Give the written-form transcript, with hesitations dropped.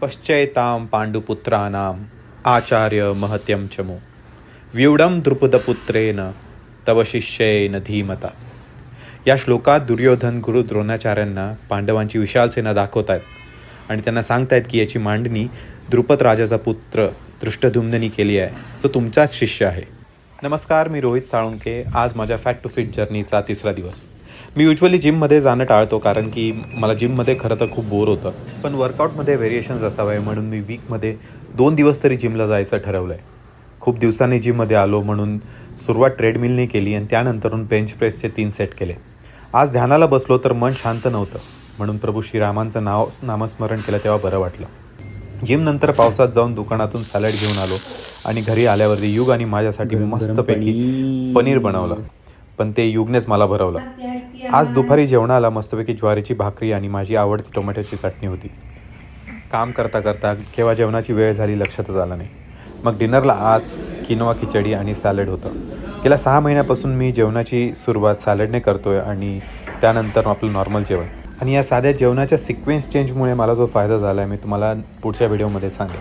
पश्चैतां पांडुपुत्राणाम आचार्य महत्यं चमो व्यूढं द्रुपदपुत्रेण तव शिष्येन धीमता. या श्लोकात दुर्योधन गुरु द्रोणाचार्यांना पांडवांची विशाल सेना दाखवत आहेत आणि त्यांना सांगतायत की याची मांडणी द्रुपद राजाचा पुत्र धृष्टद्युम्ननी केली आहे, जो तुमचाच शिष्य आहे. नमस्कार, मी रोहित साळुंके. आज माझ्या फॅट टू फिट जर्नीचा 3रा दिवस. मी युजली जिममध्ये जाणं टाळतो कारण की मला जिममध्ये खरं तर खूप बोर होतं, पण वर्कआउटमध्ये व्हेरिएशन्स असावे म्हणून मी वीकमध्ये 2 दिवस तरी जिमला जायचं ठरवलं आहे. खूप दिवसांनी जिममध्ये आलो म्हणून सुरुवात ट्रेडमिलने केली आणि त्यानंतरून बेंच प्रेसचे 3 सेट केले. आज ध्यानाला बसलो तर मन शांत नव्हतं, म्हणून प्रभू श्रीरामांचं नामस्मरण केलं तेव्हा बरं वाटलं. जिमनंतर पावसात जाऊन दुकानातून सॅलड घेऊन आलो आणि घरी आल्यावरती युग आणि माझ्यासाठी मस्तपैकी पनीर बनवलं, पण ते युगनेच मला भरवलं. आज दुपारी जेवणाला मस्तपैकी ज्वारीची भाकरी आणि माझी आवडती टोमॅटोची चटणी होती. काम करता करता केव्हा जेवणाची वेळ झाली लक्षातच आलं नाही. मग डिनरला आज किनोआ खिचडी आणि सॅलड होतं. गेल्या 6 महिन्यापासून मी जेवणाची सुरुवात सॅलडने करतोय आणि त्यानंतर आपलं नॉर्मल जेवण. आणि या साध्या जेवणाच्या सिक्वेन्स चेंजमुळे मला जो फायदा झाला आहे मी तुम्हाला पुढच्या व्हिडिओमध्ये सांगेन.